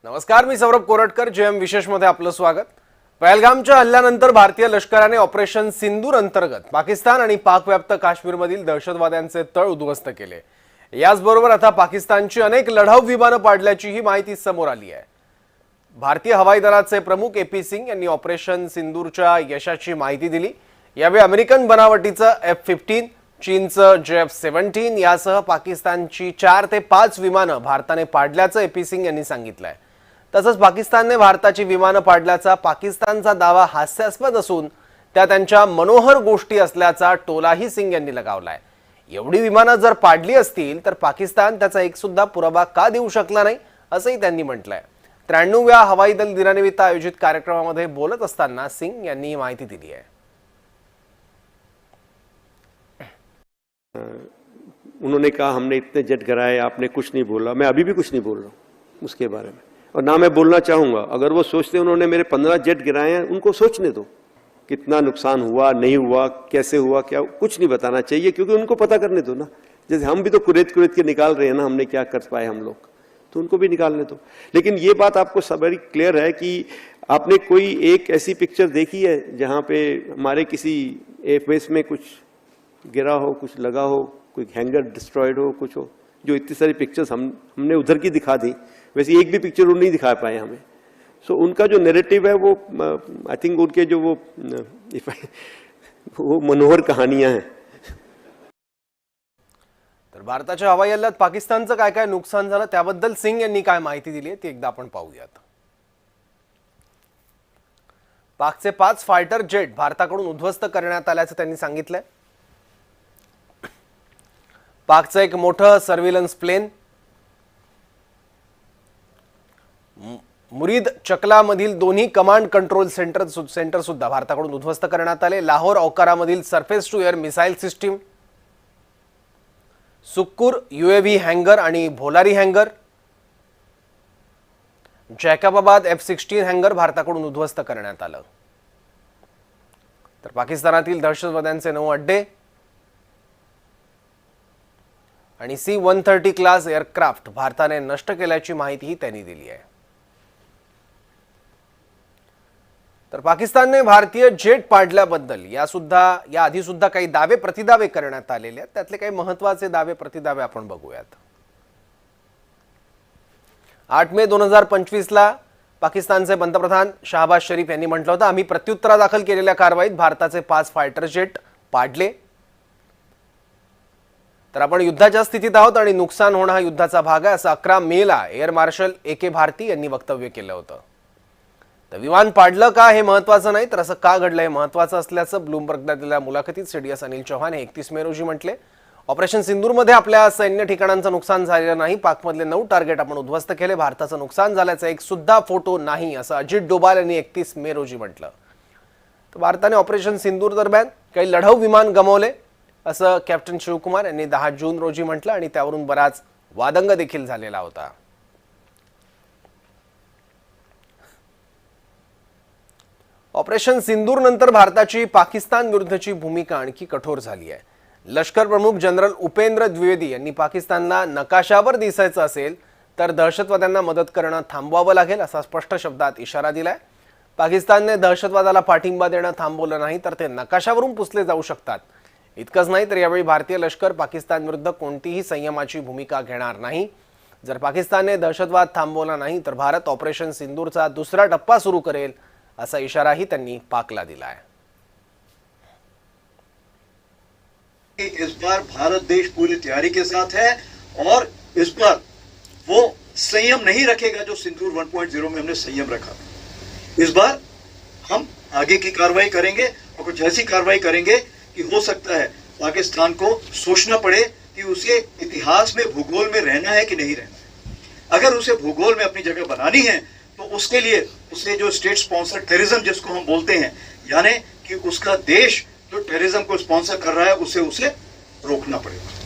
नमस्कार, मी सौरभ कोरटकर. जेएम विशेषमध्ये आपलं स्वागत. पहलगामच्या हल्ल्यानंतर भारतीय लष्कराने ऑपरेशन सिंदूर अंतर्गत पाकिस्तान आणि पाकव्याप्त काश्मीरमधील दहशतवाद्यांचे तळ उद्ध्वस्त केले. याचबरोबर आता पाकिस्तानची अनेक लढाऊ विमानं पाडल्याचीही माहिती समोर आली आहे. भारतीय हवाई दलाचे प्रमुख ए.पी. सिंग यांनी ऑपरेशन सिंदूरच्या यशाची माहिती दिली. यावेळी अमेरिकन बनावटीचं F-15, चीनचं JF-17 यासह पाकिस्तानची 4 ते 5 विमानं भारताने पाडल्याचं ए.पी. सिंग यांनी सांगितलंय. तसंच पाकिस्तानने भारताची विमानं पाडल्याचा पाकिस्तानचा दावा हास्यास्पद असून त्या त्यांच्या मनोहर गोष्टी असल्याचा टोलाही सिंग यांनी लगावलाय. एवढी विमानं जर पाडली असतील तर पाकिस्तान त्याचा एक सुद्धा पुरावा का देऊ शकला नाही असंही त्यांनी म्हटलंय. 93व्या हवाई दल दिनानिमित्त आयोजित कार्यक्रमामध्ये बोलत असताना सिंग यांनी ही माहिती दिली आहे. उन्होंने कहा हमने इतने जेट गिराए, आपने कुछ नहीं बोला. मैं अभी भी कुछ नहीं बोल रहा हूँ उसके बारे में, और ना मैं बोलना चाहूँगा. अगर वो सोचते उन्होंने मेरे 15 जेट गिराए हैं, उनको सोचने दो कितना नुकसान हुआ, नहीं हुआ, कैसे हुआ, क्या, कुछ नहीं बताना चाहिए, क्योंकि उनको पता करने दो ना. जैसे हम भी तो कुरेद के निकाल रहे हैं ना, हमने क्या कर पाए हम लोग, तो उनको भी निकालने दो. लेकिन ये बात आपको सब बड़ी क्लियर है कि आपने कोई एक ऐसी पिक्चर देखी है जहाँ पे हमारे किसी एयरबेस में कुछ गिरा हो, कुछ लगा हो, कोई हैंगर डिस्ट्रॉयड हो, कुछ हो. जो इतनी सारी पिक्चर्स हमने उधर की दिखा दी, वैसे एक भी पिक्चर वो नहीं दिखा पाए हमें. सो उनका जो नैरेटिव है वो आई थिंक उनके जो वो मनोहर कहानियां हैं. तर भारताच्या हवाई हल्ल्यात पाकिस्तानचं काय काय नुकसान झालं त्याबद्दल सिंग यांनी काय माहिती दिली आहे ती एकदा आपण पाहूयात. पाकचे 5 फायटर जेट भारताकडून उद्ध्वस्त करण्यात आल्याचं त्यांनी सांगितलंय. पाकचं एक मोठं सर्व्हिलन्स प्लेन मुरीद चकलामधील दोन्ही कमांड कंट्रोल सेंटर सुद्धा भारताकडून उद्ध्वस्त करण्यात आले. लाहोर औकारामधील surface to air missile system, Sukkur UAV hangar आणि भोलारी हँगर, जैकबाबाद F-16 हँगर भारताकडून उद्ध्वस्त करण्यात आलं. तर पाकिस्तानातील दहशतवाद्यांचे 9 अड्डे आणि C-130 क्लास एअरक्राफ्ट भारताने नष्ट केल्याची माहितीही त्यांनी दिली आहे. तर पाकिस्तानने भारतीय जेट पाडल्याबद्दल या आधी सुद्धा काही दावे प्रतिदावे करण्यात आलेले आहेत. त्यातले काही महत्त्वाचे दावे प्रतिदावे आपण बघूयात. 8 मे 2025 ला पाकिस्तानचे पंतप्रधान शहबाज शरीफ यांनी म्हटलं होतं, आम्ही प्रत्युत्तरादाखल केलेल्या कारवाईत भारताचे 5 फायटर जेट पाडले. तर आपण युद्धाच्या स्थितीत आहोत आणि नुकसान होणं हा युद्धाचा भाग आहे असं 11 मेला एअर मार्शल AK भारती यांनी वक्तव्य केलं होतं. तर विमान पाडलं का हे महत्त्वाचं नाही, तर असं का घडलं हे महत्त्वाचं असल्याचं ब्लूमबर्गला दिलेल्या मुलाखतीत CDS अनिल चौहान हे 31 मे रोजी म्हटले. ऑपरेशन सिंदूरमध्ये आपल्या सैन्य ठिकाणांचं नुकसान झालेलं नाही. पाकमधले 9 टार्गेट आपण उद्ध्वस्त केले. भारताचं नुकसान झाल्याचा एक सुद्धा फोटो नाही असं अजित डोभाल यांनी 31 मे रोजी म्हटलं. तर भारताने ऑपरेशन सिंदूर दरम्यान काही लढाऊ विमान गमावले असं कॅप्टन शिवकुमार यांनी 10 जून रोजी म्हटलं आणि त्यावरून बराच वादंग देखील झालेला होता. ऑपरेशन सिंदूर नंतर भारताची पाकिस्तान विरुद्धची भूमिका आणखी कठोर झाली आहे. लष्कर प्रमुख जनरल उपेंद्र द्विवेदी यांनी पाकिस्तानला नकाशावर दिसायचं असेल तर दहशतवाद्यांना मदत करणं थांबवावं लागेल असा स्पष्ट शब्दात इशारा दिलाय. पाकिस्तानने दहशतवादाला पाठिंबा देणं थांबवलं नाही तर ते नकाशावरून पुसले जाऊ शकतात. इतकंच नाही तर यावेळी भारतीय लष्कर पाकिस्तान विरुद्ध कोणतीही संयमाची भूमिका घेणार नाही. जर पाकिस्तानने दहशतवाद थांबवला नाही तर भारत ऑपरेशन सिंदूरचा दुसरा टप्पा सुरू करेल असा इशाराही त्यांनी पाकला दिला आहे. इस बार भारत देश पूरी तैयारी के साथ है और इस बार वो संयम नहीं रखेगा जो सिंदूर 1.0 में हमने संयम रखा. इस बार हम आगे की कार्रवाई करेंगे और कुछ ऐसी कार्रवाई करेंगे कि हो सकता है पाकिस्तान को सोचना पड़े कि उसे इतिहास में भूगोल में रहना है कि नहीं रहना है. अगर उसे भूगोल में अपनी जगह बनानी है तो उसके लिए उसे जो स्टेट स्पॉन्सर टेररिज्म जिसको हम बोलते हैं, यानी कि उसका देश जो टेररिज्म को स्पॉन्सर कर रहा है उसे रोकना पड़ेगा.